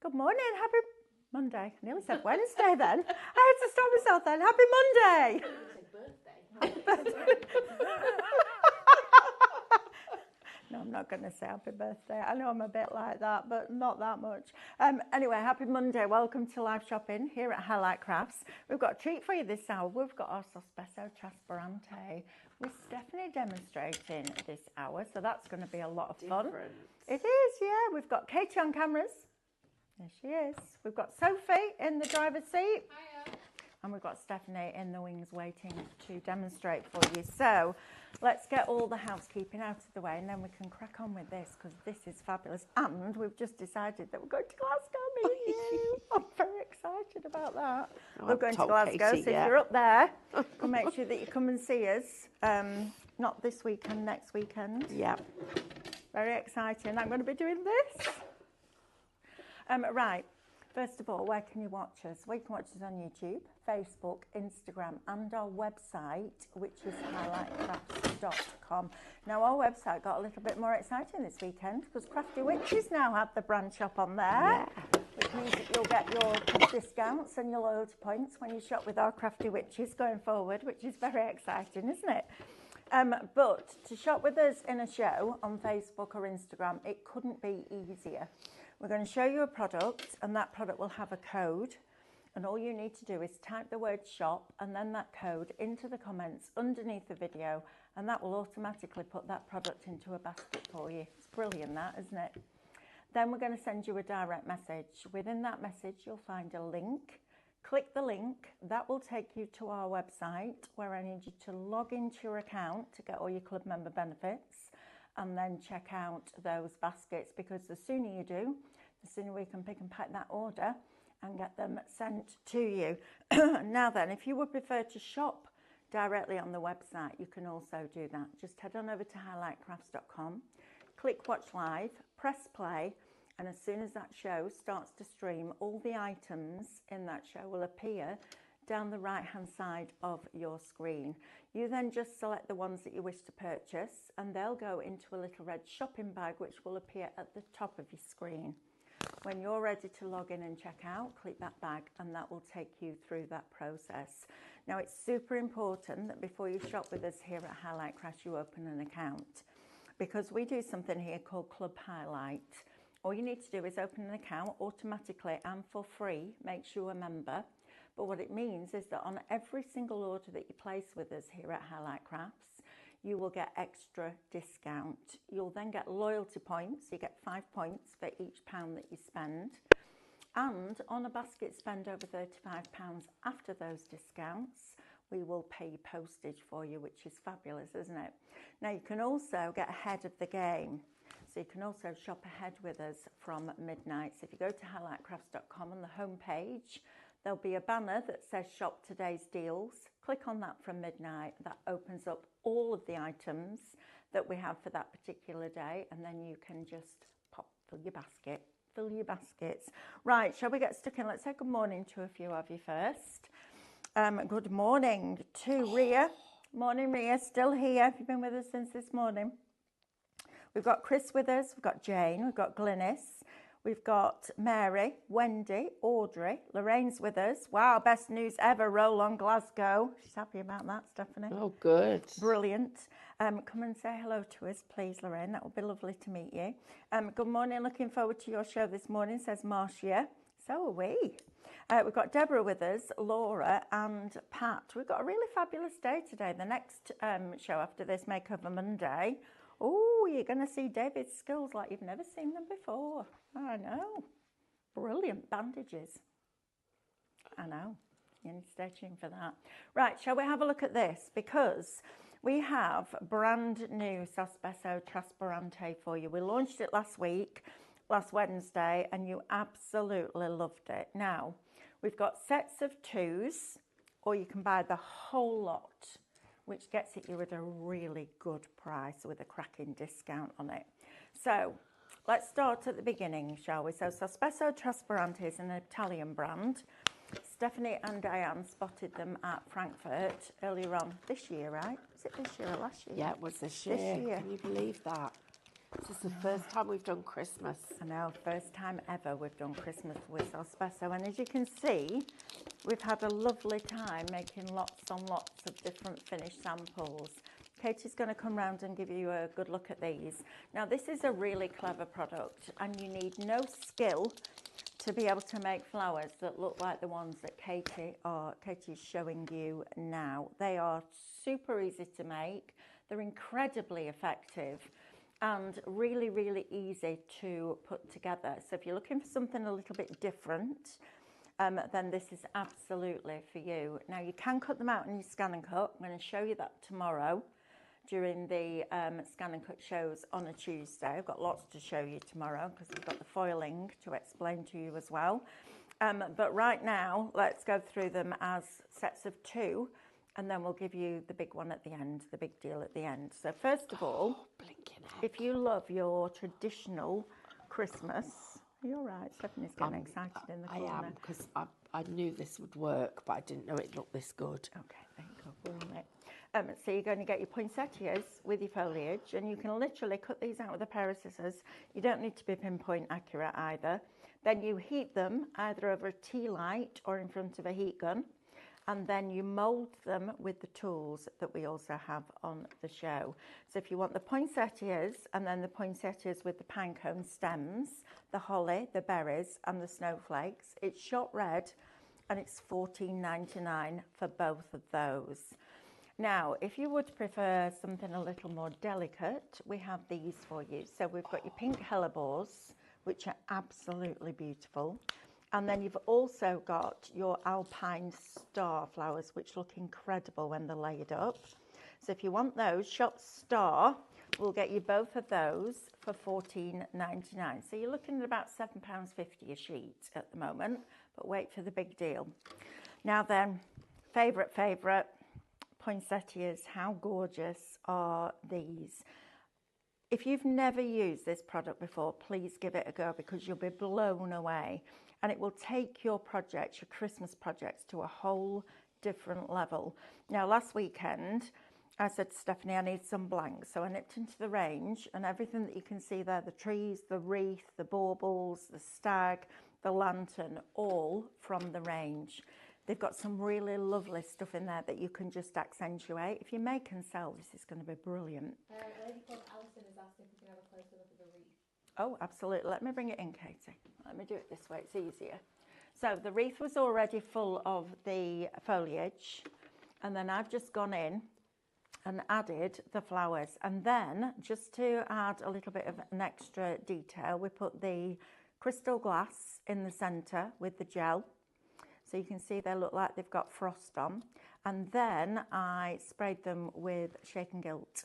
Good morning, happy Monday. I nearly said Wednesday then. I had to stop myself then. Happy Monday. No, I'm not going to say happy birthday. I know I'm a bit like that, but not that much. Anyway, happy Monday. Welcome to live shopping here at Highlight Crafts. We've got a treat for you this hour. We've got our Sospeso Trasparente with Stephanie demonstrating this hour, so that's going to be a lot of fun. It is, yeah. We've got Katie on cameras. There she is. We've got Sophie in the driver's seat. Hiya. And we've got Stephanie in the wings waiting to demonstrate for you. So let's get all the housekeeping out of the way and then we can crack on with this because this is fabulous. And we've just decided that we're going to Glasgow, me and you. I'm very excited about that. We're going to Glasgow, Katie, so if you're up there, we'll make sure that you come and see us. Not this weekend, next weekend. Yeah. Very exciting. I'm going to be doing this. Right. First of all, where can you watch us? Well, you can watch us on YouTube, Facebook, Instagram, and our website, which is highlightcrafts.com. Now, our website got a little bit more exciting this weekend because Crafty Witches now have the brand shop on there, yeah, which means that you'll get your discounts and your loyalty points when you shop with our Crafty Witches going forward, which is very exciting, isn't it? But to shop with us in a show on Facebook or Instagram, it couldn't be easier. We're going to show you a product and that product will have a code and all you need to do is type the word shop and then that code into the comments underneath the video and that will automatically put that product into a basket for you. It's brilliant that, isn't it? Then we're going to send you a direct message. Within that message you'll find a link. Click the link, that will take you to our website where I need you to log into your account to get all your club member benefits and then check out those baskets because the sooner you do, the sooner we can pick and pack that order and get them sent to you. Now then, if you would prefer to shop directly on the website, you can also do that. Just head on over to highlightcrafts.com, click watch live, press play, and as soon as that show starts to stream, all the items in that show will appear down the right hand side of your screen. You then just select the ones that you wish to purchase and they'll go into a little red shopping bag which will appear at the top of your screen. When you're ready to log in and check out, click that bag and that will take you through that process. Now it's super important that before you shop with us here at Highlight Crafts you open an account because we do something here called Club Highlight. All you need to do is open an account automatically and for free, makes you a member. But what it means is that on every single order that you place with us here at Highlight Crafts, you will get extra discount. You'll then get loyalty points. You get 5 points for each £1 that you spend. And on a basket spend over £35 after those discounts, we will pay postage for you, which is fabulous, isn't it? Now you can also get ahead of the game. So you can also shop ahead with us from midnight. So if you go to highlightcrafts.com on the home page, there'll be a banner that says shop today's deals. Click on that from midnight. That opens up all of the items that we have for that particular day. And then you can just fill your basket, fill your baskets. Right, shall we get stuck in? Let's say good morning to a few of you first. Good morning to Ria. Morning, Ria, still here. Have you been with us since this morning? We've got Chris with us. We've got Jane. We've got Glynis. We've got Mary, Wendy, Audrey, Lorraine's with us. Wow, best news ever, roll on Glasgow. She's happy about that, Stephanie. Oh, good. Brilliant. Come and say hello to us, please, Lorraine. That would be lovely to meet you. Good morning, looking forward to your show this morning, says Marcia. So are we. We've got Deborah with us, Laura and Pat. We've got a really fabulous day today. The next show after this, Makeover Monday. Oh, you're going to see David's skills like you've never seen them before. I know. Brilliant bandages. I know. You need to stay tuned for that. Right, shall we have a look at this? Because we have brand new Sospeso Trasparente for you. We launched it last Wednesday, and you absolutely loved it. Now, we've got sets of 2s, or you can buy the whole lot, which gets it you at a really good price with a cracking discount on it. So let's start at the beginning, shall we? So Sospeso Trasparente is an Italian brand. Stephanie and Diane spotted them at Frankfurt earlier on this year, right? Was it this year or last year? Yeah, it was this year. Can you believe that? This is the first time we've done Christmas. I know, first time ever we've done Christmas with Sospeso, and as you can see, we've had a lovely time making lots and lots of different finished samples. Katie's going to come round and give you a good look at these. Now, this is a really clever product, and you need no skill to be able to make flowers that look like the ones that Katie's showing you now. They are super easy to make. They're incredibly effective and really, really easy to put together. So if you're looking for something a little bit different, then this is absolutely for you. Now, you can cut them out in your scan and cut. I'm going to show you that tomorrow during the scan and cut shows on a Tuesday. I've got lots to show you tomorrow because we've got the foiling to explain to you as well. But right now, let's go through them as sets of 2, and then we'll give you the big one at the end, the big deal at the end. So first of all, if you love your traditional Christmas, are you all right? Stephanie's getting excited in the corner. I am, because I knew this would work, but I didn't know it looked this good. Okay, thank God we're on it. So you're going to get your poinsettias with your foliage, and you can literally cut these out with a pair of scissors. You don't need to be pinpoint accurate either. Then you heat them either over a tea light or in front of a heat gun, and then you mould them with the tools that we also have on the show. So if you want the poinsettias, and then the poinsettias with the pinecone stems, the holly, the berries and the snowflakes, it's shot red, and it's $14.99 for both of those. Now, if you would prefer something a little more delicate, we have these for you. So we've got your pink hellebores, which are absolutely beautiful. And then you've also got your alpine star flowers, which look incredible when they're laid up. So if you want those, shop star, we'll get you both of those for $14.99. So you're looking at about £7.50 a sheet at the moment, but wait for the big deal. Now then, favourite, poinsettias, how gorgeous are these? If you've never used this product before, please give it a go, because you'll be blown away, and it will take your projects, your Christmas projects, to a whole different level. Now, last weekend I said to Stephanie, I need some blanks, so I nipped into the range, and everything that you can see there, the trees, the wreath, the baubles, the stag, the lantern, all from the range. They've got some really lovely stuff in there that you can just accentuate. If you make and sell, this is going to be brilliant. A lady called Alison has asked if we can have a closer look at the wreath. Oh, absolutely. Let me bring it in, Katie. Let me do it this way. It's easier. So the wreath was already full of the foliage, and then I've just gone in and added the flowers. And then, just to add a little bit of an extra detail, we put the crystal glass in the centre with the gel. So you can see they look like they've got frost on. And then I sprayed them with shake and gilt,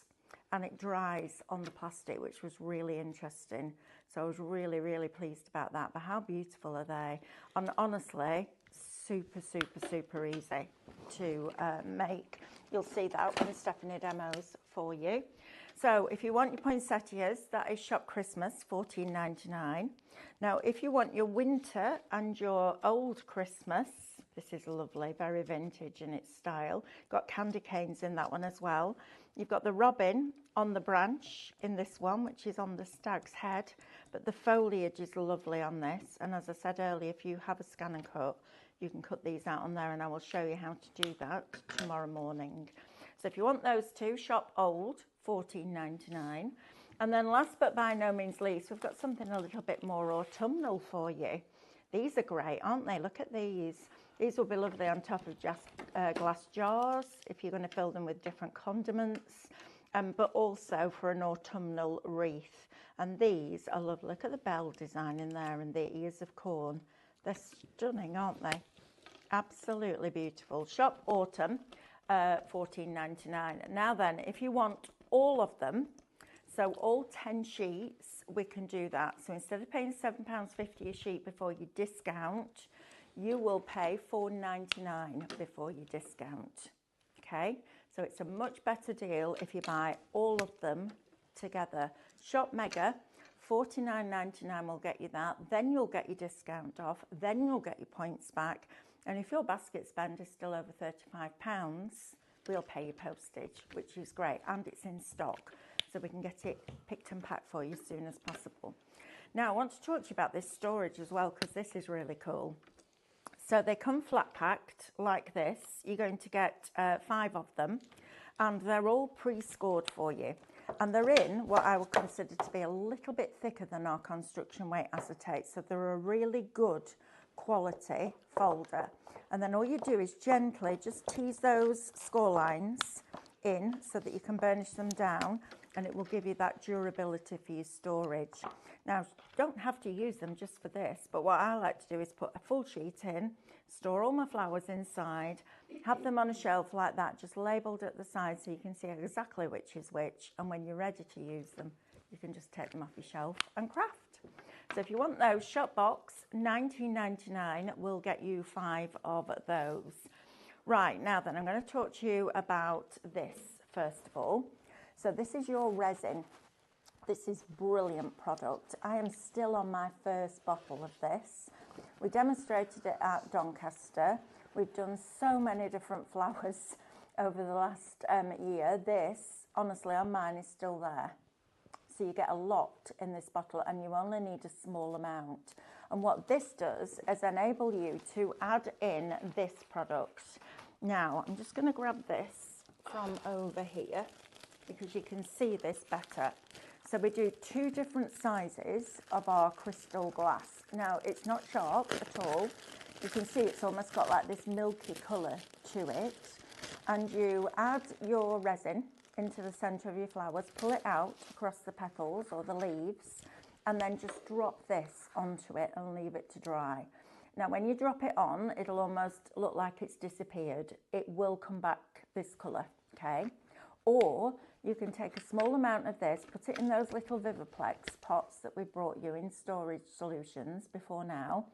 and it dries on the plastic, which was really interesting. So I was really, really pleased about that. But how beautiful are they? And honestly, super, super, super easy to make. You'll see that when Stephanie demos for you. So if you want your poinsettias, that is Shop Christmas, $14.99. Now, if you want your winter and your old Christmas, this is lovely, very vintage in its style. Got candy canes in that one as well. You've got the robin on the branch in this one, which is on the stag's head, but the foliage is lovely on this. And as I said earlier, if you have a scan and cut, you can cut these out on there, and I will show you how to do that tomorrow morning. So if you want those two, shop old, $14.99. And then last but by no means least, we've got something a little bit more autumnal for you. These are great, aren't they? Look at these. These will be lovely on top of just glass jars if you're going to fill them with different condiments, but also for an autumnal wreath. And these are lovely. Look at the bell design in there and the ears of corn. They're stunning, aren't they? Absolutely beautiful. Shop autumn, $14.99. Now then, if you want all of them, so all 10 sheets, we can do that. So instead of paying £7.50 a sheet before you discount, you will pay $4.99 before you discount. Okay, so it's a much better deal if you buy all of them together. Shop Mega, $49.99 will get you that. Then you'll get your discount off. Then you'll get your points back. And if your basket spend is still over £35, we'll pay your postage, which is great. And it's in stock. so we can get it picked and packed for you as soon as possible. Now I want to talk to you about this storage as well, because this is really cool. So they come flat packed like this. You're going to get 5 of them, and they're all pre-scored for you. And they're in what I would consider to be a little bit thicker than our construction weight acetate. So they're a really good quality folder. And then all you do is gently just tease those score lines in so that you can burnish them down, and it will give you that durability for your storage. Now, you don't have to use them just for this, but what I like to do is put a full sheet in, store all my flowers inside, have them on a shelf like that, just labelled at the side so you can see exactly which is which, and when you're ready to use them, you can just take them off your shelf and craft. So if you want those, shop box, $19.99 will get you 5 of those. Right, now then, I'm going to talk to you about this first of all. So this is your resin. This is brilliant product. I am still on my first bottle of this. We demonstrated it at Doncaster. We've done so many different flowers over the last year. This, honestly, on mine is still there. So you get a lot in this bottle, and you only need a small amount. And what this does is enable you to add in this product. Now, I'm just going to grab this from over here because you can see this better. So we do 2 different sizes of our crystal glass. Now, it's not sharp at all. You can see it's almost got like this milky colour to it. And you add your resin into the centre of your flowers, pull it out across the petals or the leaves, and then just drop this onto it and leave it to dry. Now, when you drop it on, it'll almost look like it's disappeared. It will come back this colour, okay? Or you can take a small amount of this, put it in those little Vivaplex pots that we brought you in storage solutions before now.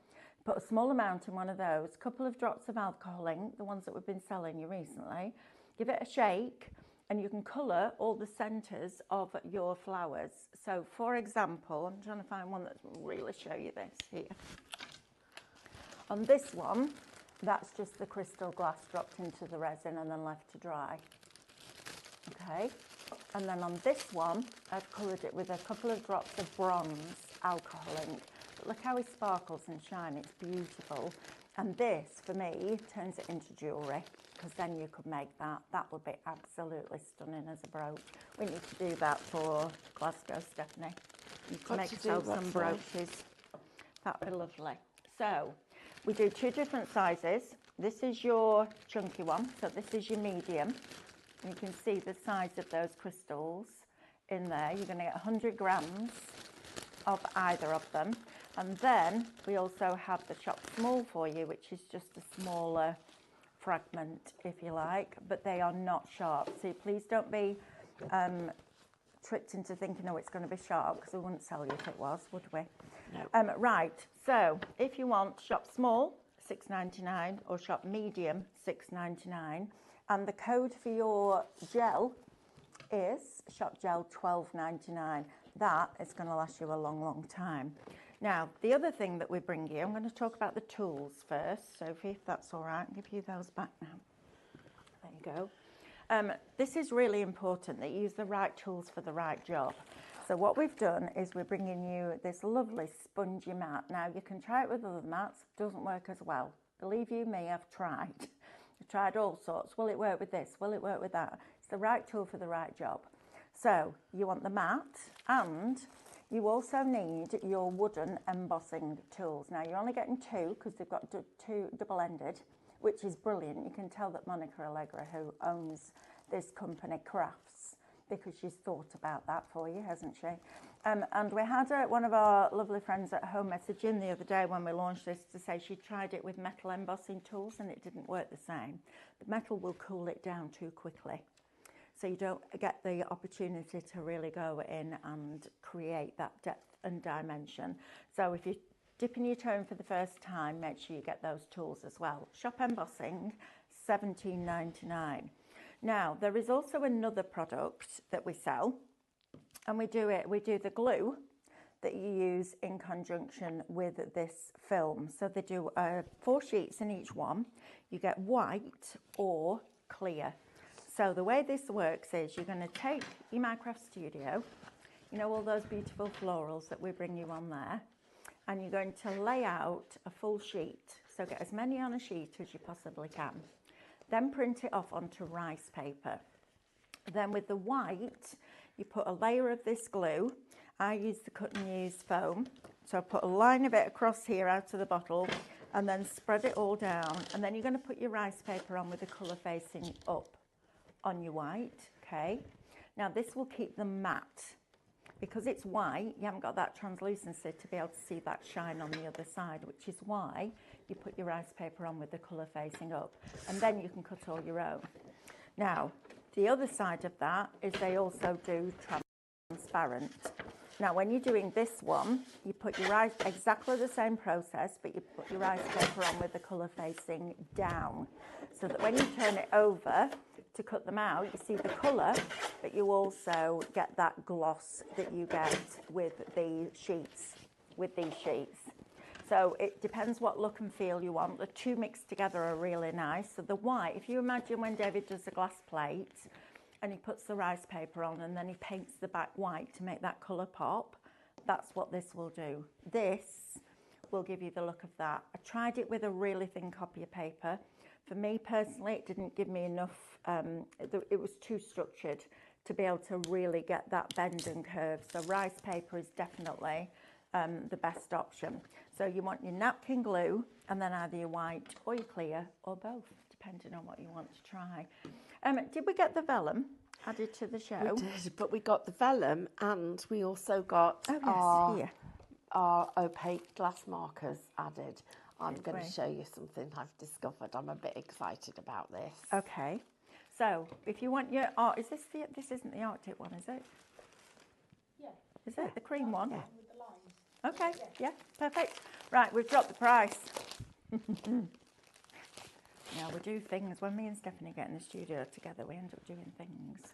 Put a small amount in one of those, a couple of drops of alcohol ink, the ones that we've been selling you recently. Give it a shake, and you can colour all the centres of your flowers. So, for example, I'm trying to find one that will really show you this here. On this one, that's just the crystal glass dropped into the resin and then left to dry. Okay, and then on this one, I've coloured it with a couple of drops of bronze alcohol ink. But look how it sparkles and shines, it's beautiful. And this, for me, turns it into jewellery, because then you could make that. That would be absolutely stunning as a brooch. We need to do that for Glasgow, Stephanie. You need to make yourself some brooches. That would be lovely. So, we do 2 different sizes. This is your chunky one, so this is your medium. You can see the size of those crystals in there. You're going to get 100 grams of either of them. And then we also have the chopped small for you, which is just a smaller fragment, if you like, but they are not sharp. So please don't be tricked into thinking, oh, it's going to be sharp, because we wouldn't sell you if it was, would we? No. Right, so if you want shop small, $6.99, or shop medium, $6.99. And the code for your gel is shop gel $12.99. That is going to last you a long, long time. Now, the other thing that we bring you, I'm going to talk about the tools first. Sophie, if that's all right, I'll give you those back now. There you go. This is really important that you use the right tools for the right job. So what we've done is we're bringing you this lovely spongy mat. Now, you can try it with other mats. It doesn't work as well. Believe you me, I've tried. I've tried all sorts. Will it work with this? Will it work with that? It's the right tool for the right job. So you want the mat, and you also need your wooden embossing tools. Now, you're only getting 2 because they've got 2 double-ended, which is brilliant. You can tell that Monica Allegra, who owns this company, crafts, because she's thought about that for you, hasn't she? And we had one of our lovely friends at home message in the other day when we launched this to say she tried it with metal embossing tools and it didn't work the same. The metal will cool it down too quickly. So you don't get the opportunity to really go in and create that depth and dimension. So if you're dipping your toe in for the first time, make sure you get those tools as well. Shop embossing, $17.99. Now, there is also another product that we sell, and we do the glue that you use in conjunction with this film. So they do 4 sheets in each one. You get white or clear. So the way this works is you're going to take your Minecraft Studio, you know, all those beautiful florals that we bring you on there, and you're going to lay out a full sheet. So get as many on a sheet as you possibly can. Then print it off onto rice paper. Then with the white, you put a layer of this glue. I use the cut and use foam. So I put a line of it across here out of the bottle and then spread it all down. And then you're going to put your rice paper on with the colour facing up on your white, okay? Now this will keep them matte. Because it's white, you haven't got that translucency to be able to see that shine on the other side, which is why you put your rice paper on with the colour facing up. And then you can cut all your own. Now, the other side of that is they also do transparent. Now, when you're doing this one, you put your rice, exactly the same process, but you put your rice paper on with the colour facing down. So that when you turn it over to cut them out, you see the colour, but you also get that gloss that you get with the sheets, with these sheets. So it depends what look and feel you want. The two mixed together are really nice. So the white, if you imagine when David does a glass plate and he puts the rice paper on and then he paints the back white to make that colour pop, that's what this will do. This will give you the look of that. I tried it with a really thin copy of paper. For me personally, it didn't give me enough, it was too structured to be able to really get that bend and curve. So rice paper is definitely the best option. So you want your napkin glue and then either your white or your clear or both, depending on what you want to try. Did we get the vellum added to the show? We did, but we got the vellum and we also got our opaque glass markers added. I'm going to show you something I've discovered. I'm a bit excited about this. Okay. So if you want your art, is this isn't the Arctic one, is it? Yeah. Is it the cream one? With the lines. Okay, yeah, perfect. Right, we've dropped the price. Now we do things, when me and Stephanie get in the studio together, we end up doing things.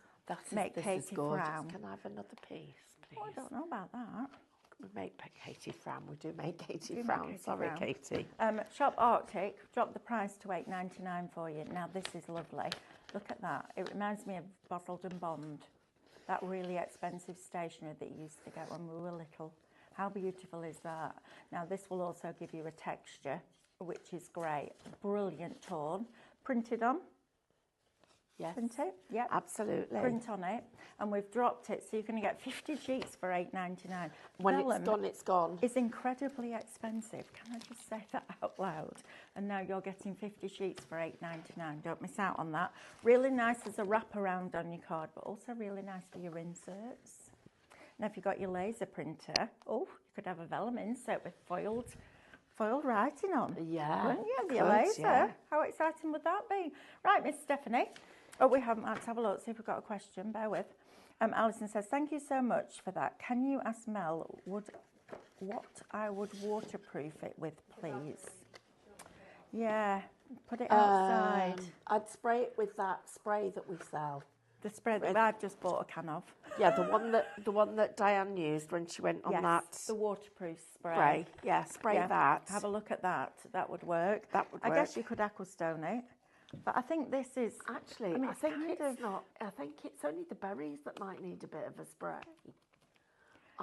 Make Katie frown. Can I have another piece, please? Oh, I don't know about that. We make Katie frown. We do make Katie frown. Sorry, Katie. Shop Arctic, dropped the price to $8.99 for you. Now this is lovely. Look at that. It reminds me of Bottled and Bond. That really expensive stationery that you used to get when we were little. How beautiful is that? Now this will also give you a texture, which is great. Brilliant tone. Printed on. Yes. Print it? Yep. Absolutely. Print on it. And we've dropped it, so you're going to get 50 sheets for $8.99. When it's gone, it's gone. It's incredibly expensive. Can I just say that out loud? And now you're getting 50 sheets for $8.99. Don't miss out on that. Really nice as a wraparound on your card, but also really nice for your inserts. Now, if you've got your laser printer, you could have a vellum insert with foiled writing on. Yeah. Wouldn't you? Your laser. Yeah. How exciting would that be? Right, Miss Stephanie. Oh, we haven't. Let's have a look, see if we've got a question. Bear with. Alison says, thank you so much for that. Can you ask Mel what I would waterproof it with, please? Yeah, put it outside. I'd spray it with that spray that we sell. The spray that I've just bought a can of. Yeah, the one that Diane used when she went on that. The waterproof spray. Yeah, spray that. Have a look at that. That would work. That would work. I guess you could aquastone it. But I think this is... Actually, I think it's not... I think it's only the berries that might need a bit of a spray.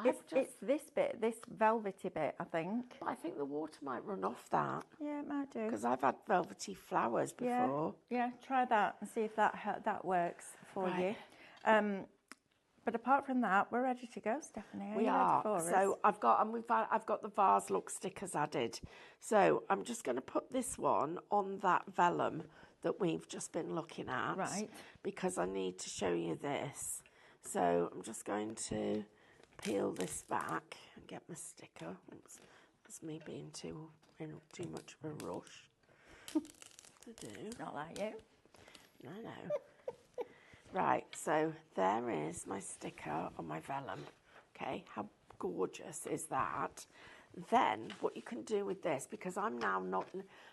It's this bit, this velvety bit, I think. But I think the water might run off that. Yeah, it might do. Because I've had velvety flowers before. Yeah, try that and see if that works for you. But apart from that, we're ready to go, Stephanie. We are. So I've got the vase look stickers added. So I'm just going to put this one on that vellum that we've just been looking at. Right. Because I need to show you this. So I'm just going to peel this back and get my sticker. Oops, that's me being too much of a rush to do. Not like you. No. Right, so there is my sticker on my vellum. Okay, how gorgeous is that? Then what you can do with this, because I'm now not...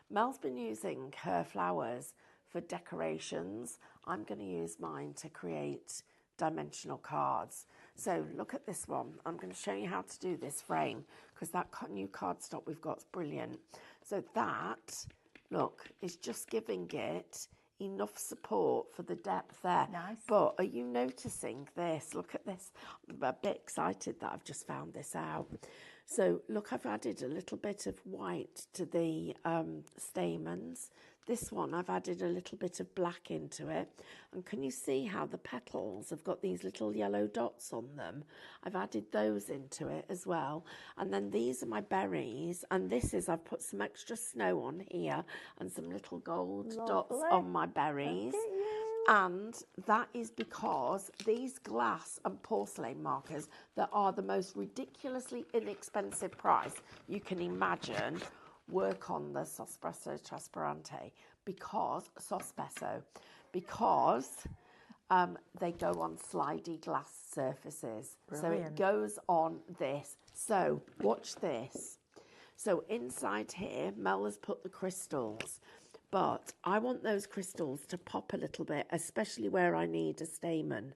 Mel's been using her flowers for decorations. I'm going to use mine to create dimensional cards. So look at this one. I'm going to show you how to do this frame because that new cardstock we've got is brilliant. So that, look, is just giving it enough support for the depth there. Nice. But are you noticing this? Look at this. I'm a bit excited that I've just found this out. So look, I've added a little bit of white to the stamens. This one, I've added a little bit of black into it. And can you see how the petals have got these little yellow dots on them? I've added those into it as well. And then these are my berries. And this is, I've put some extra snow on here and some little gold dots on my berries. And that is because these glass and porcelain markers that are the most ridiculously inexpensive price you can imagine work on the Sospeso Trasparente because they go on slidey glass surfaces. Brilliant. So it goes on this. So watch this. So inside here, Mel has put the crystals. But I want those crystals to pop a little bit, especially where I need a stamen.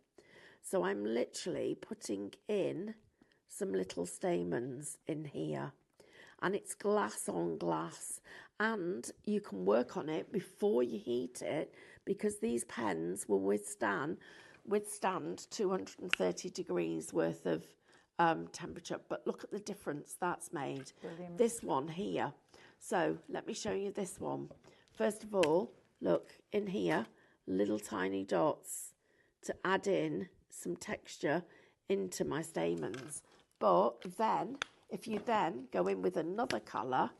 So I'm literally putting in some little stamens in here. And it's glass on glass. And you can work on it before you heat it because these pens will withstand 230 degrees worth of temperature. But look at the difference that's made. Brilliant. This one here. So let me show you this one. First of all, look in here, little tiny dots to add in some texture into my stamens. But then, if you then go in with another colour,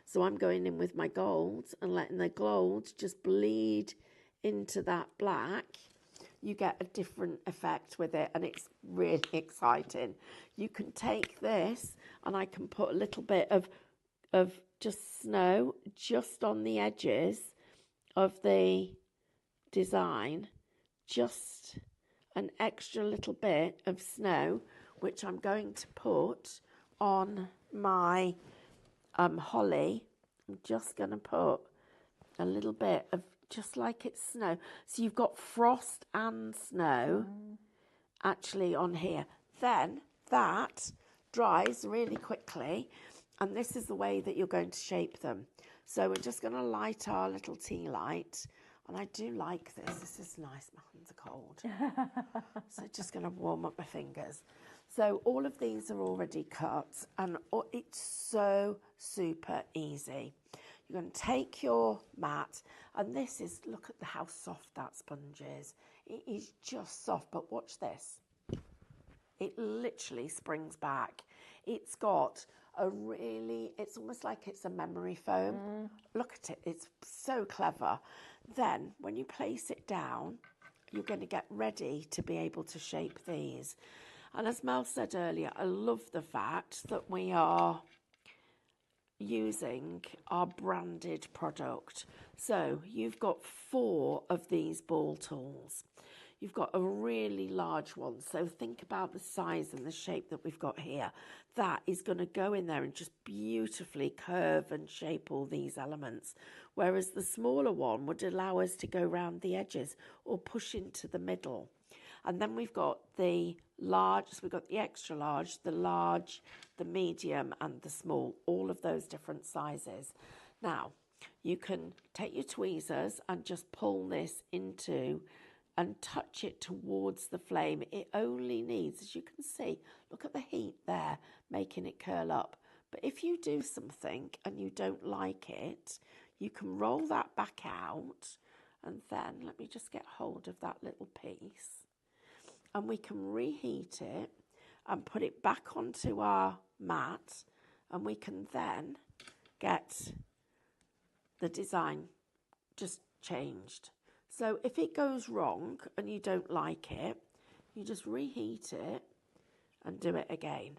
so I'm going in with my gold and letting the gold just bleed into that black, you get a different effect with it and it's really exciting. You can take this and I can put a little bit of just snow just on the edges of the design, just an extra little bit of snow, which I'm going to put on my holly. I'm just going to put a little bit of just like it's snow. So you've got frost and snow actually on here. Then that dries really quickly. And this is the way that you're going to shape them. So we're just going to light our little tea light. And I do like this. This is nice. My hands are cold. So just going to warm up my fingers. So all of these are already cut. And it's so super easy. You're going to take your mat. And this is, look at how soft that sponge is. It is just soft. But watch this. It literally springs back. It's got it's almost like it's a memory foam. Look at it, it's so clever. Then when you place it down, you're going to get ready to be able to shape these. And as Mel said earlier, I love the fact that we are using our branded product. So you've got 4 of these ball tools. You've got a really large one. So think about the size and the shape that we've got here. That is going to go in there and just beautifully curve and shape all these elements. Whereas the smaller one would allow us to go around the edges or push into the middle. And then we've got the large, so we've got the extra large, the medium and the small, all of those different sizes. Now, you can take your tweezers and just pull this into and touch it towards the flame. It only needs, as you can see, look at the heat there, making it curl up. But if you do something and you don't like it, you can roll that back out and then, let me just get hold of that little piece. And we can reheat it and put it back onto our mat and we can then get the design just changed. So if it goes wrong and you don't like it, you just reheat it and do it again.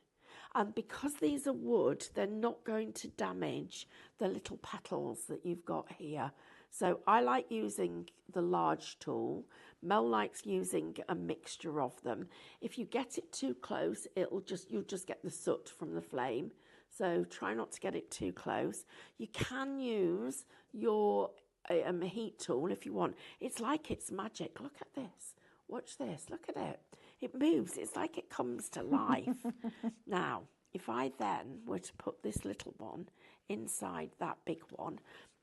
And because these are wood, they're not going to damage the little petals that you've got here. So I like using the large tool. Mel likes using a mixture of them. If you get it too close, you'll just get the soot from the flame. So try not to get it too close. You can use your heat tool if you want. It's like it's magic. Look at this. Watch this. Look at it. It moves. It's like it comes to life. Now, if I then were to put this little one inside that big one,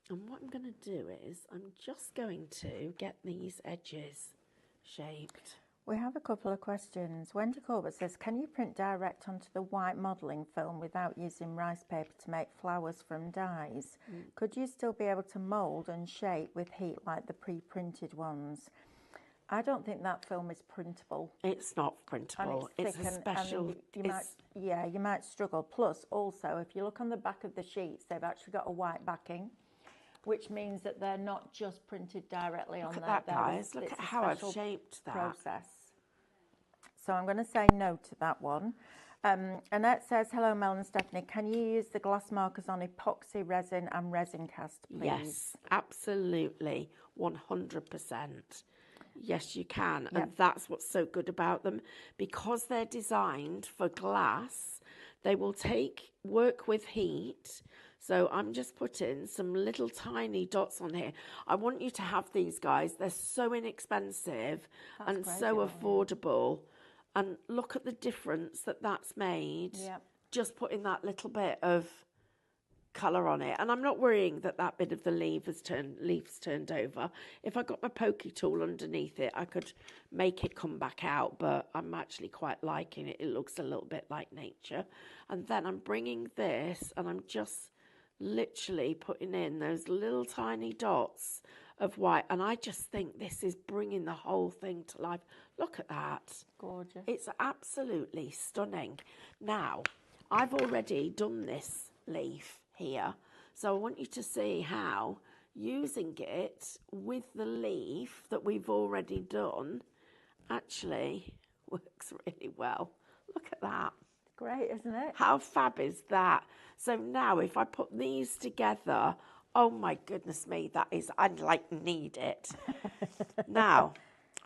And what I'm going to do is I'm just going to get these edges shaped. We have a couple of questions. Wendy Corbett says, can you print direct onto the white modelling film without using rice paper to make flowers from dies? Could you still be able to mould and shape with heat like the pre-printed ones? I don't think that film is printable. It's not printable. It's a special... you might struggle. Plus, also, if you look on the back of the sheets, they've actually got a white backing, which means that they're not just printed directly on there. Look at that, guys. Look at how I've shaped that. Process. So I'm going to say no to that one. Annette says, hello, Mel and Stephanie. Can you use the glass markers on epoxy resin and resin cast, please? Yes, absolutely. 100%. Yes, you can. Yep. And that's what's so good about them. Because they're designed for glass, they will work with heat. So I'm just putting some little tiny dots on here. I want you to have these, guys. They're so inexpensive and so affordable. And look at the difference that's made. Yep. Just putting that little bit of colour on it. And I'm not worrying that bit of the leaf's turned over. If I got my pokey tool underneath it, I could make it come back out, but I'm actually quite liking it. It looks a little bit like nature. And then I'm bringing this and I'm just literally putting in those little tiny dots of white. And I just think this is bringing the whole thing to life. Look at that. Gorgeous. It's absolutely stunning. Now, I've already done this leaf here, so I want you to see how using it with the leaf that we've already done actually works really well. Look at that. Great, isn't it? How fab is that? So now if I put these together, oh my goodness me, I need it. Now,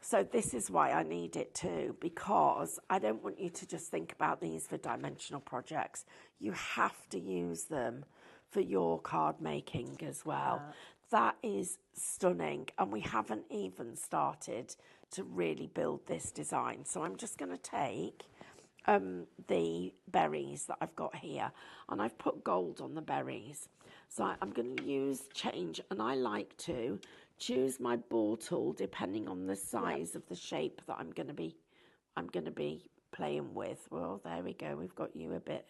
so this is why I need it too, because I don't want you to just think about these for dimensional projects. You have to use them for your card making as well. That is stunning. And we haven't even started to really build this design. So I'm just going to take the berries that I've got here, and I've put gold on the berries. So I'm going to change, and I like to choose my ball tool depending on the size of the shape that I'm going to be playing with. Well, there we go. We've got you a bit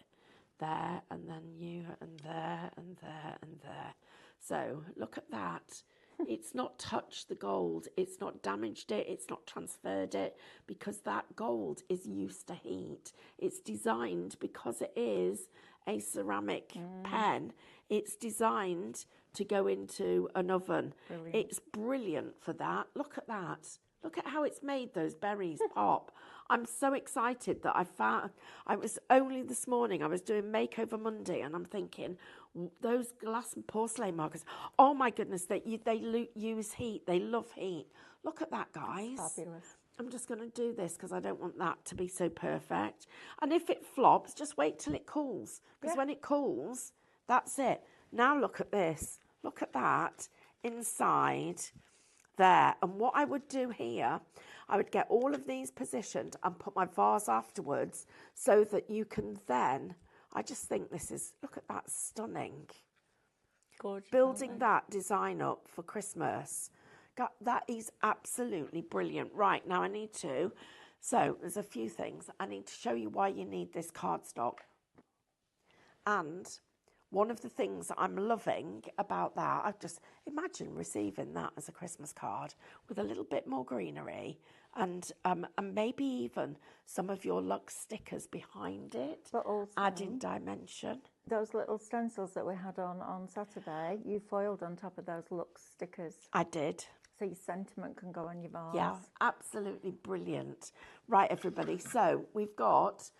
there, and then you, and there, and there, and there. So look at that. It's not touched the gold, it's not damaged it, it's not transferred it, because that gold is used to heat. It's designed, because it is a ceramic pen, it's designed to go into an oven. Brilliant. It's brilliant for that. Look at that. Look at how it's made those berries pop. I'm so excited that I was only this morning, I was doing Makeover Monday, and I'm thinking, those glass and porcelain markers, oh my goodness, they use heat. They love heat. Look at that, guys. That's fabulous. I'm just going to do this because I don't want that to be so perfect. And if it flops, just wait till it cools. Because when it cools, that's it. Now look at this. Look at that inside there. And what I would do here, I would get all of these positioned and put my vase afterwards so that you can then, I just think this is, look at that, stunning. Gorgeous. Building that design up for Christmas. That is absolutely brilliant. Right, now so there's a few things. I need to show you why you need this cardstock. And one of the things I'm loving about that, I just imagine receiving that as a Christmas card with a little bit more greenery and maybe even some of your Lux stickers behind it, but also adding dimension. Those little stencils that we had on Saturday, you foiled on top of those Lux stickers. I did. So your sentiment can go on your vase. Yeah, absolutely brilliant. Right, everybody, so we've got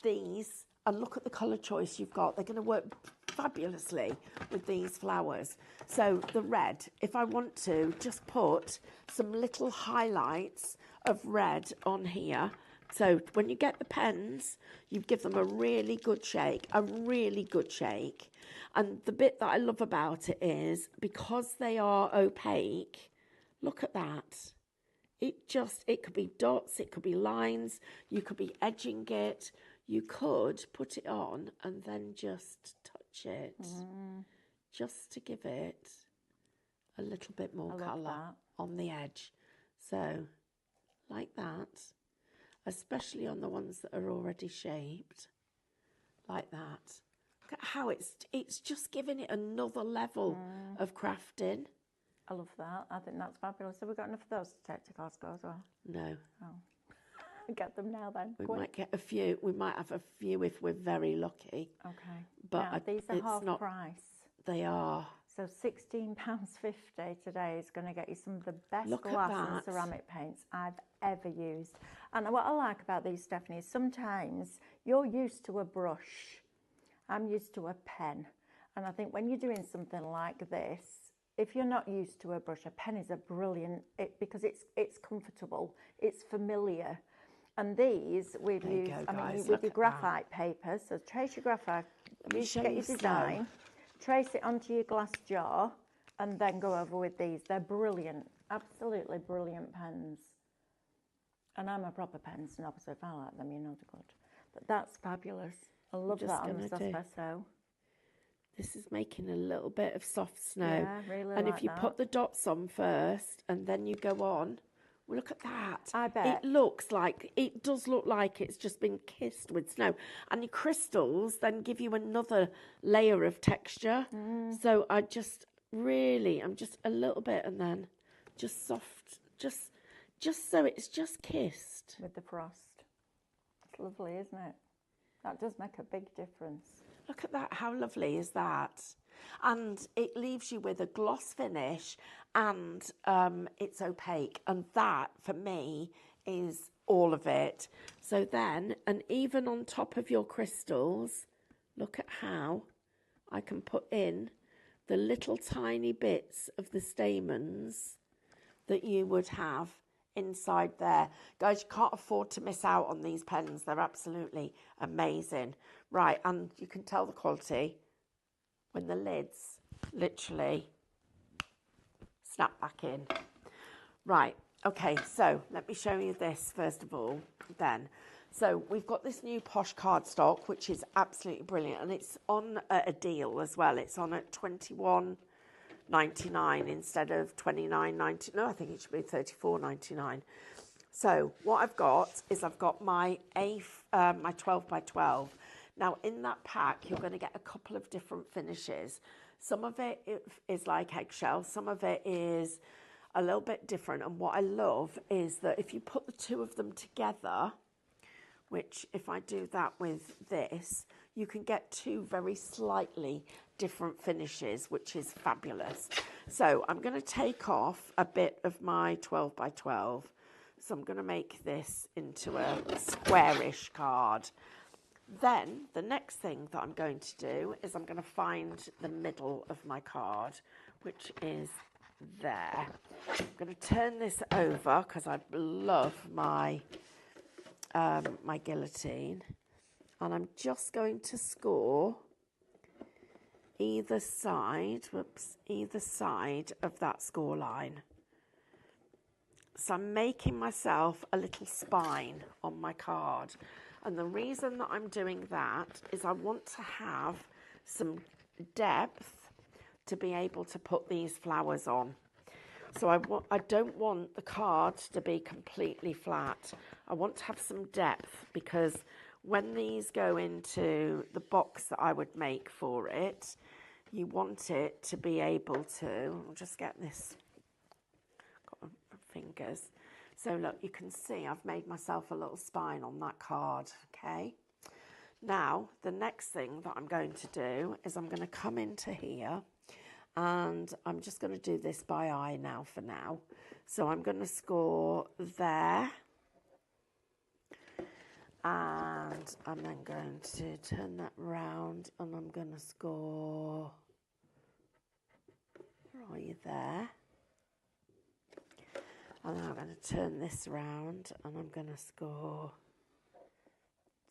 these. And look at the colour choice you've got. They're going to work fabulously with these flowers. So the red, if I want to, just put some little highlights of red on here. So when you get the pens, you give them a really good shake, And the bit that I love about it is, because they are opaque, look at that. It could be dots, it could be lines, you could be edging it. You could put it on and then just touch it. just to give it a little bit more I love colour that. on the edge. So, like that, especially on the ones that are already shaped, like that. Look at how it's just giving it another level of crafting. I love that. I think that's fabulous. Have we got enough of those to take to Costco as well? No. Oh. Get them now then. We Quick. might get a few. We might have a few if we're very lucky. Okay. But now, these are it's half not, price. They are. So £16.50 today is going to get you some of the best Look at glass and that. ceramic paints I've ever used. And what I like about these, Stephanie, is sometimes you're used to a brush. I'm used to a pen. And I think when you're doing something like this, if you're not used to a brush, a pen is a brilliant, because it's comfortable, it's familiar. And these we've There you used, go, I mean, guys, with look your at graphite paper. So trace your graphite, me show get you your slow. design, trace it onto your glass jar, and then go over with these. They're brilliant, absolutely brilliant pens. And I'm a proper pen snob, so if I like them, you know they're good. But that's fabulous. I love just that on the gonna do- Sospeso. This is making a little bit of soft snow. Yeah, really and like if you that. put the dots on first and then you go on, well, look at that. I bet. It does look like it's just been kissed with snow. And the crystals then give you another layer of texture. So I'm just a little bit and then just soft, just so it's just kissed. With the frost. It's lovely, isn't it? That does make a big difference. Look at that, how lovely is that? And it leaves you with a gloss finish and it's opaque. And that, for me, is all of it. So then, and even on top of your crystals, look at how I can put in the little tiny bits of the stamens that you would have inside there. Guys, you can't afford to miss out on these pens. They're absolutely amazing. Right, and you can tell the quality when the lids literally snap back in. Right, okay, so let me show you this first of all then. So we've got this new Posh cardstock, which is absolutely brilliant, and it's on a deal as well. It's on at $21.99 instead of $29.99. No, I think it should be $34.99. So what I've got is I've got my 12 by 12. Now in that pack, you're going to get a couple of different finishes. Some of it is like eggshell. Some of it is a little bit different. And what I love is that if you put the two of them together, which if I do that with this, you can get two very slightly different finishes, which is fabulous. So I'm going to take off a bit of my 12 by 12. So I'm going to make this into a squarish card. Then the next thing that I'm going to do is I'm going to find the middle of my card, which is there. I'm going to turn this over because I love my my guillotine, and I'm just going to score either side of that score line. So I'm making myself a little spine on my card. And the reason that I'm doing that is I want to have some depth to be able to put these flowers on. So I don't want the card to be completely flat. I want to have some depth because when these go into the box that I would make for it, you want it to be able to, I'll just get this, got my fingers. So look, you can see I've made myself a little spine on that card, okay? Now, the next thing that I'm going to do is I'm going to come into here and I'm just going to do this by eye now for now. So I'm going to score there. And I'm then going to turn that round and I'm going to score, where are you there? And then I'm going to turn this round and I'm going to score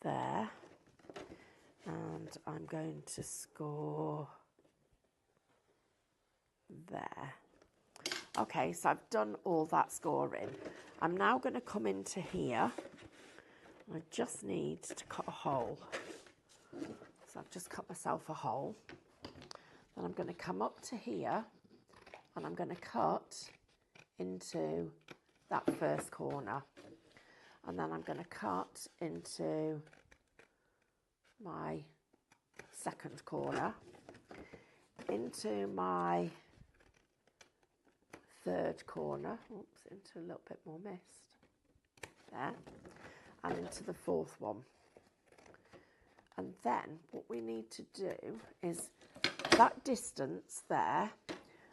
there. And I'm going to score there. Okay, so I've done all that scoring. I'm now going to come into here. I just need to cut a hole. So I've just cut myself a hole. Then I'm going to come up to here and I'm going to cut into that first corner. And then I'm going to cut into my second corner, into my third corner, oops, into a little bit more mist, there, and into the fourth one. And then what we need to do is that distance there,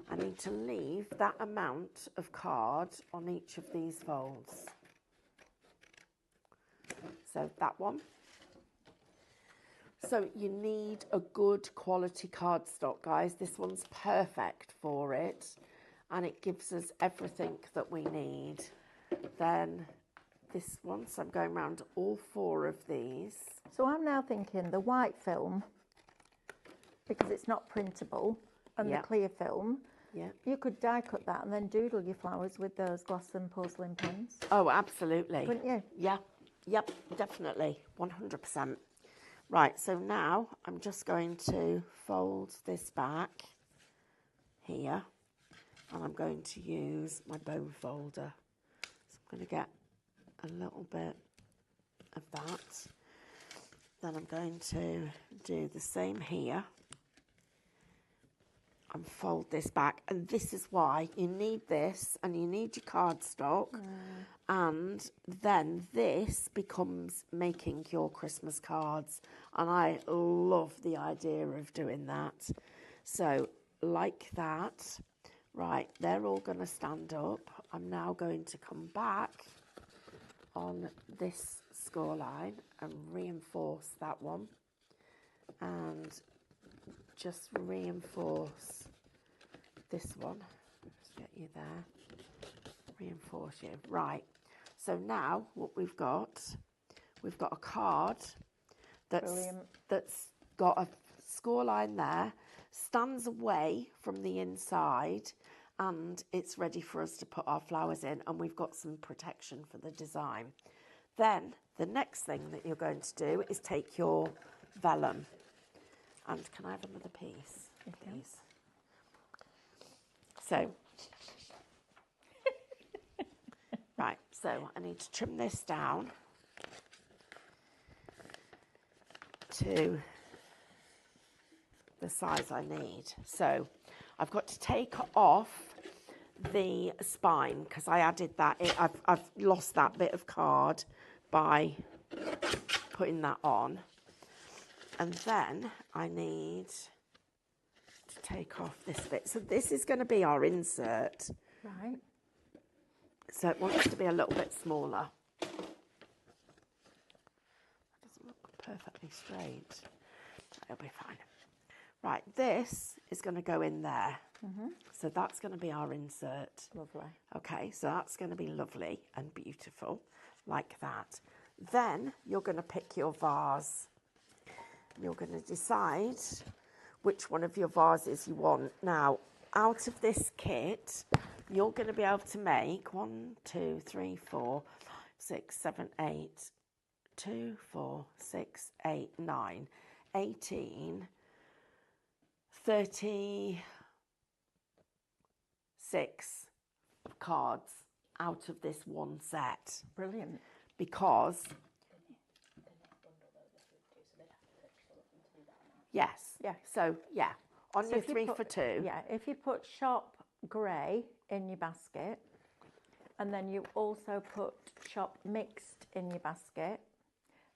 I need to leave that amount of card on each of these folds. So that one. So you need a good quality cardstock, guys. This one's perfect for it, and it gives us everything that we need. Then this one, so I'm going around all 4 of these. So I'm now thinking the white film, because it's not printable, and Yep. the clear film, Yeah. you could die cut that and then doodle your flowers with those gloss and porcelain pens, Oh, absolutely. couldn't you? Yeah. Yep, definitely. 100%. Right, so now I'm just going to fold this back here, and I'm going to use my bone folder. So I'm going to get a little bit of that. Then I'm going to do the same here and fold this back. And this is why you need this, and you need your cardstock. And then this becomes making your Christmas cards. And I love the idea of doing that. So like that. Right, they're all going to stand up. I'm now going to come back on this score line and reinforce that one. And just reinforce this one. Let's get you there. Reinforce you. Right. So now what we've got a card that's got a score line there, stands away from the inside, and it's ready for us to put our flowers in, and we've got some protection for the design. Then the next thing that you're going to do is take your vellum. And can I have another piece, please? So, right, so I need to trim this down to the size I need. So I've got to take off the spine because I added that. I've lost that bit of card by putting that on. And then I need to take off this bit. So this is going to be our insert. Right. So it wants to be a little bit smaller. That doesn't look perfectly straight. It'll be fine. Right, this is going to go in there. So that's going to be our insert. Lovely. Okay, so that's going to be lovely and beautiful, like that. Then you're going to pick your vase. You're going to decide which one of your vases you want. Now, out of this kit, you're going to be able to make 1, 2, 3, 4, 6, 7, 8, 2, 4, 6, 8, 9, 18, 36 cards out of this one set. Brilliant. Because yes. Yeah. So, yeah, on So your if you 3 put- for 2. Yeah, if you put shop grey in your basket, and then you also put shop mixed in your basket,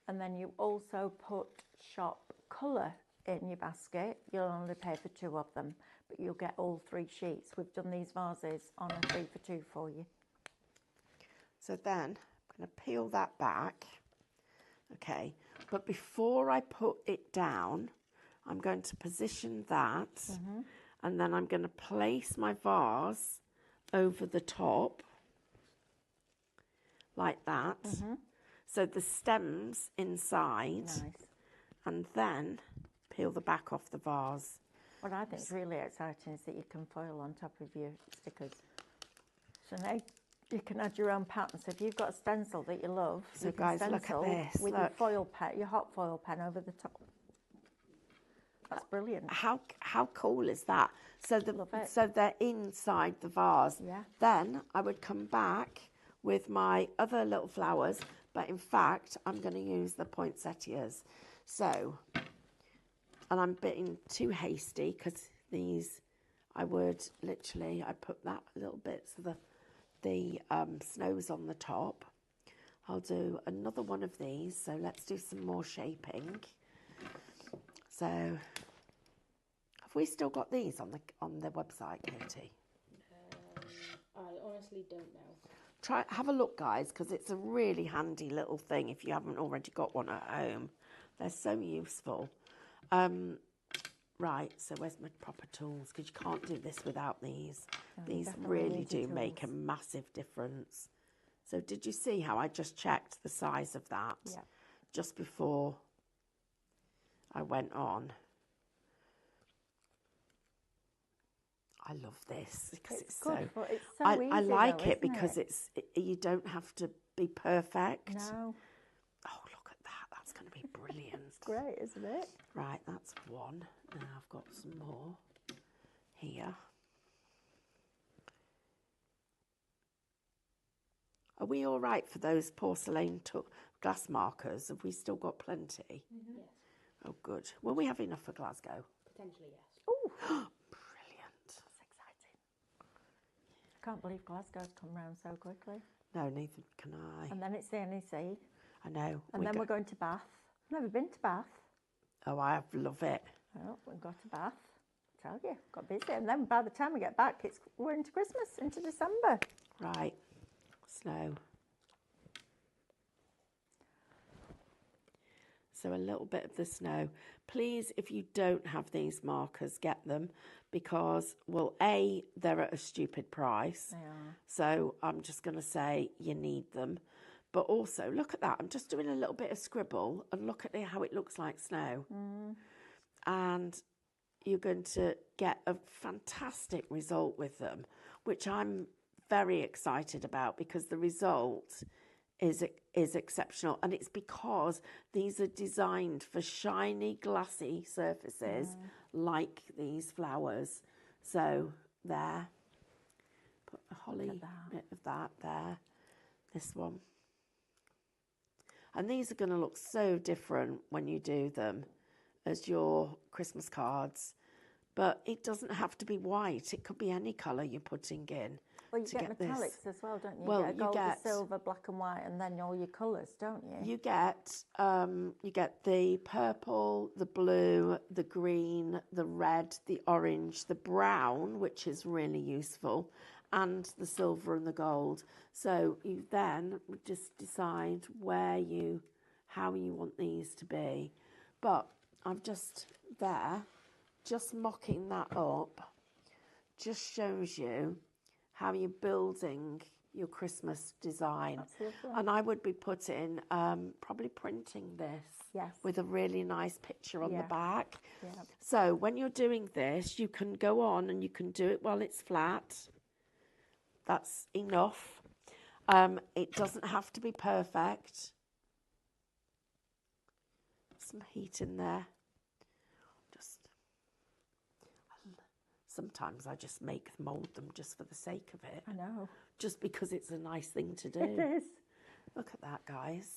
and then you also put shop colour in your basket, you'll only pay for 2 of them, but you'll get all 3 sheets. We've done these vases on a 3 for 2 for you. So then I'm going to peel that back. Okay, but before I put it down, I'm going to position that, and then I'm going to place my vase over the top, like that. So the stem's inside, Nice. and then peel the back off the vase. What I think is really exciting is that you can foil on top of your stickers. So now you can add your own pattern. So if you've got a stencil that you love, So you can guys, look at stencil this, with your look. foil pen, your hot foil pen over the top. That's brilliant. How cool is that? So Love it. so they're inside the vase. Yeah. Then I would come back with my other little flowers, but in fact I'm going to use the poinsettias. So, and I'm being too hasty because these, I put that little bit so the snow's on the top. I'll do another one of these. So let's do some more shaping. So, have we still got these on the website, Katie? I honestly don't know. Have a look, guys, because it's a really handy little thing if you haven't already got one at home. They're so useful. Right, so where's my proper tools? Because you can't do this without these. No, These definitely really need your do make a tools. massive difference. So did you see how I just checked the size of that Yeah. just before I went on? I love this because it's good, so. but it's so I easy like though, it isn't because it? you don't have to be perfect. No, Oh, look at that! That's going to be brilliant. it's great, isn't it? Right, that's one. Now I've got some more here. Are we all right for those porcelain glass markers? Have we still got plenty? Yes. Oh, good. Will we have enough for Glasgow? Potentially, yes. Oh, Brilliant. that's exciting. I can't believe Glasgow's come round so quickly. No, neither can I. And then it's the NEC, I know. and then we're going to Bath. Never been to Bath. Oh, I love it. Oh, we've got to Bath. I tell you, got busy. And then by the time we get back, we're into Christmas, into December. Right. Snow. So a little bit of the snow. Please, if you don't have these markers, get them because, well, A, they're at a stupid price. They are. So I'm just going to say you need them. But also, look at that. I'm just doing a little bit of scribble and look at how it looks like snow. And you're going to get a fantastic result with them, which I'm very excited about because the result is exceptional. And it's because these are designed for shiny, glassy surfaces like these flowers. So there, put a holly bit of that there, this one. And these are going to look so different when you do them as your Christmas cards. But it doesn't have to be white. It could be any colour you're putting in. Well, you to get get metallics this. as well, don't you? Well, you get gold, you get silver, black and white, and then all your colours, don't you? You get the purple, the blue, the green, the red, the orange, the brown, which is really useful, and the silver and the gold. So you then just decide how you want these to be. But I'm just mocking that up, just shows you how you're building your Christmas design. Absolutely. And I would be putting, probably printing this with a really nice picture on the back. Yeah. So when you're doing this, you can go on and you can do it while it's flat. That's enough. It doesn't have to be perfect. Some heat in there. Sometimes I just mould them just for the sake of it. I know. Just because it's a nice thing to do. It is. Look at that, guys.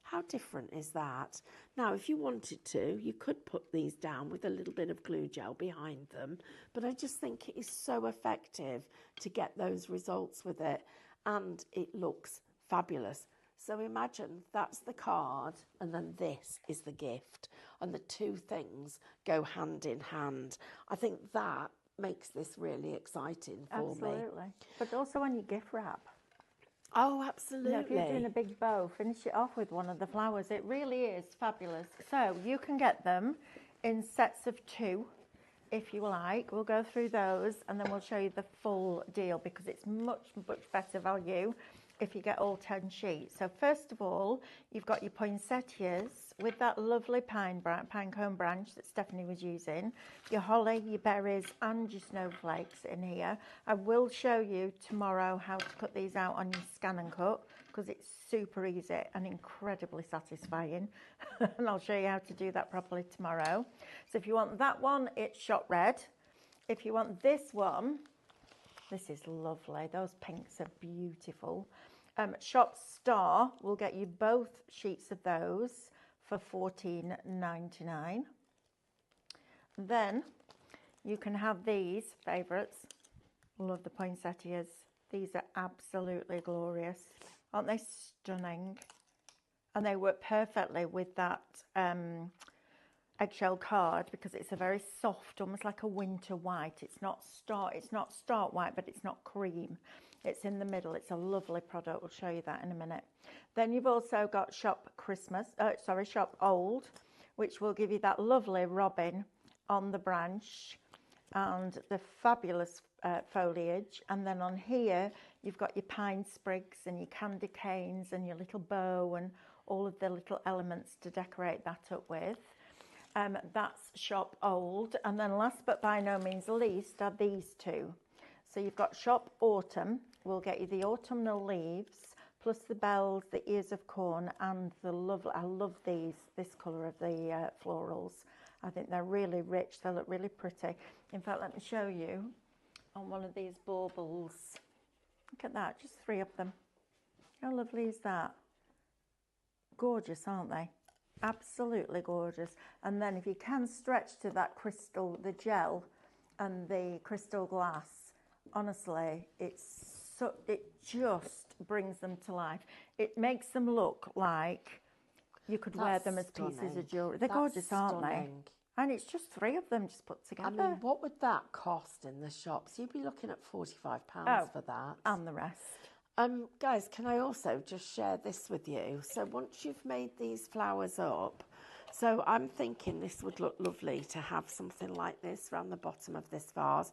How different is that? Now, if you wanted to, you could put these down with a little bit of glue gel behind them. But I just think it is so effective to get those results with it. And it looks fabulous. So imagine that's the card and then this is the gift. And the two things go hand in hand. I think that makes this really exciting for me. Absolutely. But also when you gift wrap. Oh, absolutely. You know, if you're doing a big bow, finish it off with one of the flowers. It really is fabulous. So you can get them in sets of 2, if you like. We'll go through those and then we'll show you the full deal because it's much, much better value. if you get all 10 sheets. So first of all, you've got your poinsettias with that lovely pine cone branch that Stephanie was using, your holly, your berries and your snowflakes in here. I will show you tomorrow how to cut these out on your scan and cut, because it's super easy and incredibly satisfying. And I'll show you how to do that properly tomorrow. So if you want that one, it's shot red. If you want this one, this is lovely. Those pinks are beautiful. Shop Star will get you both sheets of those for $14.99. Then you can have these favourites. Love the poinsettias. These are absolutely glorious. Aren't they stunning? And they work perfectly with that eggshell card, because it's a very soft, almost like a winter white. It's not stark white, but it's not cream. It's in the middle. It's a lovely product. We'll show you that in a minute. Then you've also got Shop Old, which will give you that lovely robin on the branch and the fabulous foliage. And then on here, you've got your pine sprigs and your candy canes and your little bow and all of the little elements to decorate that up with. That's Shop Old. And then last but by no means least are these two. So you've got Shop Autumn. We'll get you the autumnal leaves, plus the bells, the ears of corn, and the lovely, I love this colour of the florals. I think they're really rich. They look really pretty. In fact, let me show you on one of these baubles. Look at that, just 3 of them. How lovely is that? Gorgeous, aren't they? Absolutely gorgeous. And then if you can stretch to that crystal, the gel and the crystal glass, honestly, it just brings them to life. It makes them look like you could wear them as pieces of jewellery. They're gorgeous, aren't they? And it's just 3 of them just put together. I mean, what would that cost in the shops? You'd be looking at £45 for that. And the rest. Guys, can I also just share this with you? So once you've made these flowers up, so I'm thinking this would look lovely to have something like this around the bottom of this vase,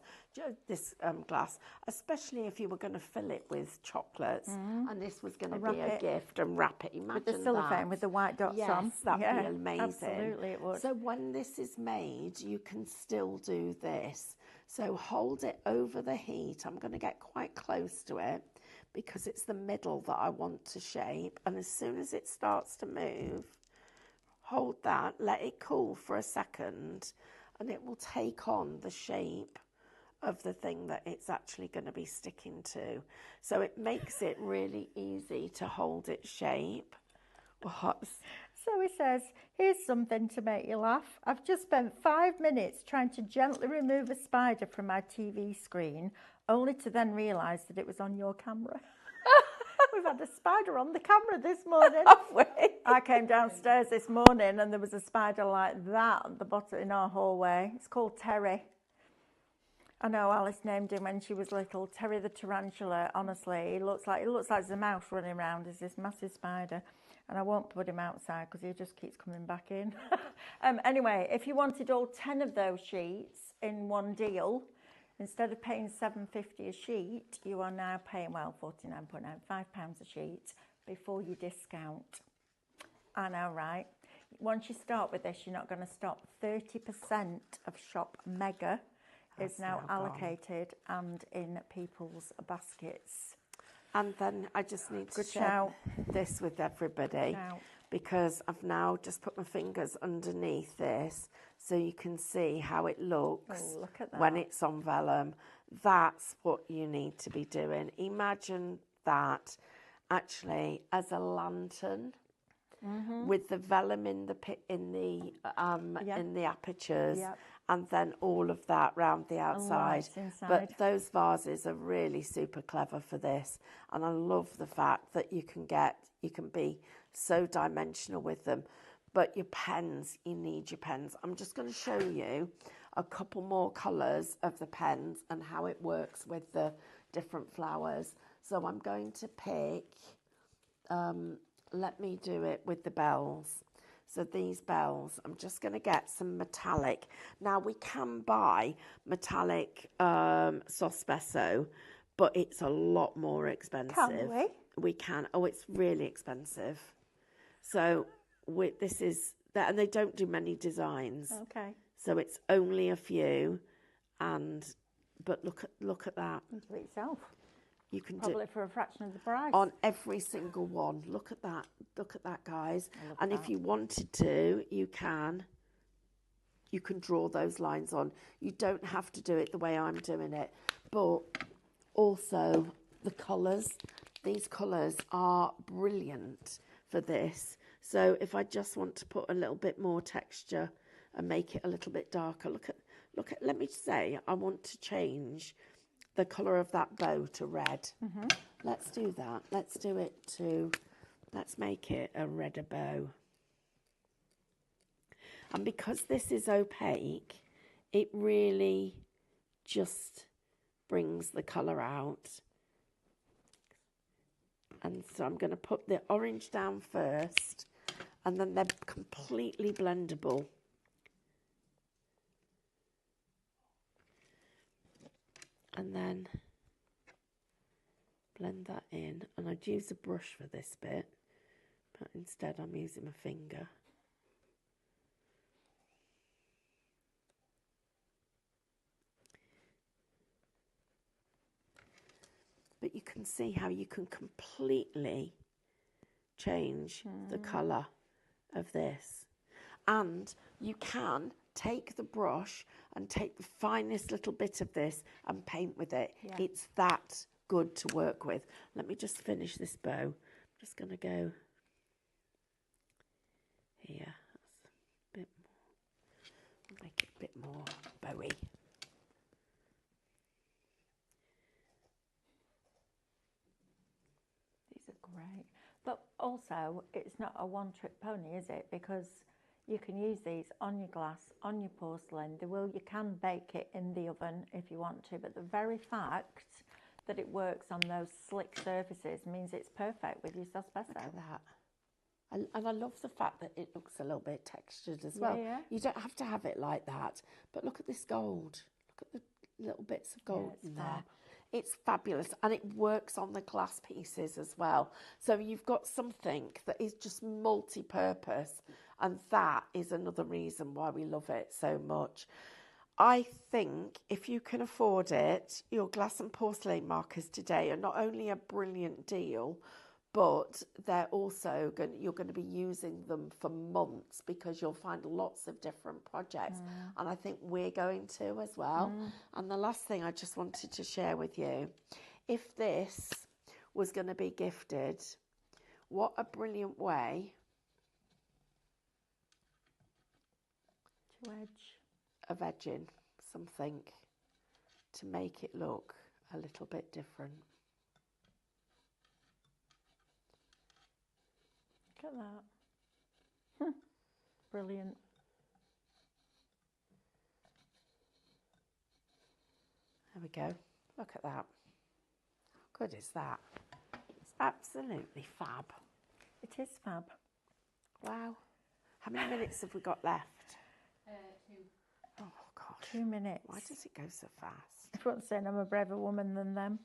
this glass, especially if you were going to fill it with chocolates and this was going to be a gift and wrap it. Imagine with the cellophane with the white dots on. Yes, that'd be amazing. Absolutely, it would. So when this is made, you can still do this. So hold it over the heat. I'm going to get quite close to it, because it's the middle that I want to shape. And as soon as it starts to move, hold that, let it cool for a second, and it will take on the shape of the thing that it's actually going to be sticking to. So it makes it really easy to hold its shape. So he says, here's something to make you laugh. I've just spent 5 minutes trying to gently remove a spider from my TV screen, only to then realise that it was on your camera. We've had a spider on the camera this morning. I came downstairs this morning and there was a spider like that at the bottom in our hallway. It's called Terry. I know Alice named him when she was little, Terry the tarantula. Honestly, he looks like there's a mouse running around. There's this massive spider. And I won't put him outside because he just keeps coming back in. Anyway, if you wanted all 10 of those sheets in one deal, instead of paying $7.50 a sheet, you are now paying, well, £49.95 a sheet before you discount. I know, right? Once you start with this, you're not going to stop. 30% of Shop Mega is now allocated and in people's baskets. And then I just need to share this with everybody, because I've now just put my fingers underneath this so you can see how it looks when it's on vellum. That's what you need to be doing. Imagine that actually as a lantern with the vellum in the apertures. And then all of that round the outside. But those vases are really super clever for this. And I love the fact that you can be so dimensional with them. But your pens, you need your pens. I'm just going to show you a couple more colours of the pens and how it works with the different flowers. So I'm going to pick, let me do it with the bells. So these bells, I'm just going to get some metallic. Now we can buy metallic Sospeso, but it's a lot more expensive. Can we? We can. Oh, it's really expensive. So this is that, and they don't do many designs. Okay. So it's only a few, but look at that. Do it yourself. You can Probably do for a fraction of the price. on every single one. Look at that. Look at that, guys. And that. if you wanted to, you can draw those lines on. You don't have to do it the way I'm doing it. But also the colours. These colours are brilliant for this. So if I just want to put a little bit more texture and make it a little bit darker, look at, let me say, I want to change the colour of that bow to red. Let's do that. Let's make it a redder bow. And because this is opaque, it really just brings the colour out. And so I'm going to put the orange down first, and then they're completely blendable. And then blend that in, and I'd use a brush for this bit, but instead I'm using my finger. But you can see how you can completely change the colour of this. And you can take the brush and take the finest little bit of this and paint with it. Yeah. It's that good to work with. Let me just finish this bow. I'm just going to go here. That's a bit more. Make it a bit more bowy. These are great. But also, it's not a one-trick pony, is it? Because you can use these on your glass, on your porcelain. You can bake it in the oven if you want to, but the very fact that it works on those slick surfaces means it's perfect with your Sospeso. Look at that. And I love the fact that it looks a little bit textured as well. Yeah. You don't have to have it like that, but look at this gold. Look at the little bits of gold in there. It's fabulous, and it works on the glass pieces as well. So you've got something that is just multi-purpose, and that is another reason why we love it so much. I think if you can afford it, your glass and porcelain markers today are not only a brilliant deal, but they're also you're going to be using them for months, because you'll find lots of different projects. And I think we're going to as well. And the last thing I just wanted to share with you, if this was going to be gifted, what a brilliant way to edge. Of edging something to make it look a little bit different. Look at that. Brilliant. There we go. Look at that. How good is that? It's absolutely fab. It is fab. Wow. How many minutes have we got left? 2. Oh, gosh. 2 minutes. Why does it go so fast? Everyone's saying I'm a braver woman than them.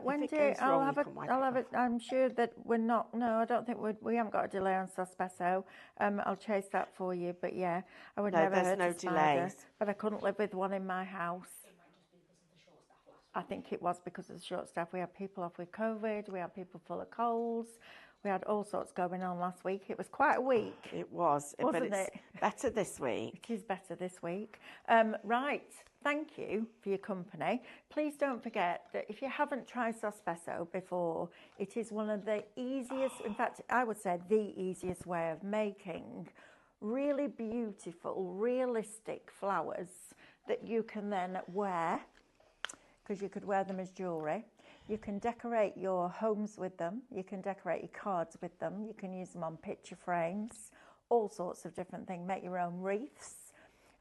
Wendy, I'll have it. I'm sure that we're not. No, I don't think we haven't got a delay on Sospeso. I'll chase that for you. But yeah, I would never hurt a spider. But I couldn't live with one in my house. It might just be because of the short staff last week. I think it was because of the short staff. We had people off with COVID. We had people full of colds. We had all sorts going on last week. It was quite a week. It was, wasn't it? Better this week. It is better this week. Right. Thank you for your company. Please don't forget that if you haven't tried Sospeso before, it is one of the easiest, in fact, I would say the easiest way of making really beautiful, realistic flowers that you can then wear, because you could wear them as jewellery. You can decorate your homes with them. You can decorate your cards with them. You can use them on picture frames, all sorts of different things. Make your own wreaths.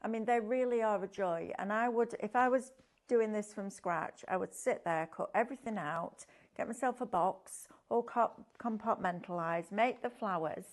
I mean, they really are a joy. And I would, if I was doing this from scratch, I would sit there, cut everything out, get myself a box, all compartmentalise, make the flowers,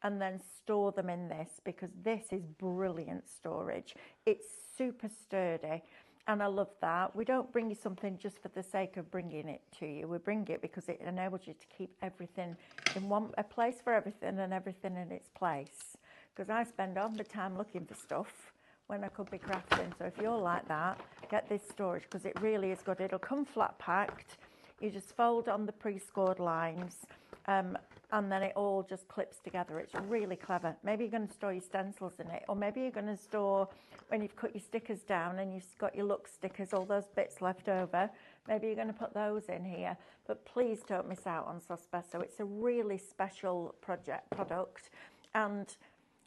and then store them in this, because this is brilliant storage. It's super sturdy. And I love that. We don't bring you something just for the sake of bringing it to you. We bring it because it enables you to keep everything in a place for everything and everything in its place. Because I spend all the time looking for stuff when I could be crafting. So if you're like that, get this storage, because it really is good. It'll come flat packed. You just fold on the pre-scored lines, and then it all just clips together. It's really clever. Maybe you're going to store your stencils in it, or maybe you're going to store, when you've cut your stickers down and you've got your look stickers, all those bits left over, maybe you're going to put those in here. But please don't miss out on Sospeso. It's a really special product, and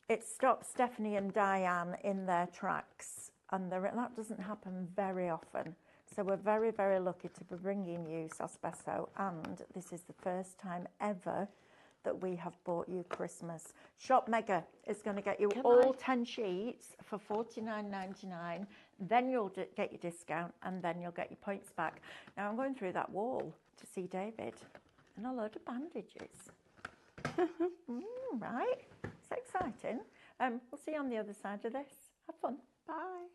it stops Stephanie and Diane in their tracks, and that doesn't happen very often. So we're very, very lucky to be bringing you Sospeso, and this is the first time ever that we have bought you Christmas. Shop Mega is going to get you all 10 sheets for $49.99. Then you'll get your discount, and then you'll get your points back. Now I'm going through that wall to see David, and a load of bandages. Right? It's exciting. We'll see you on the other side of this. Have fun. Bye.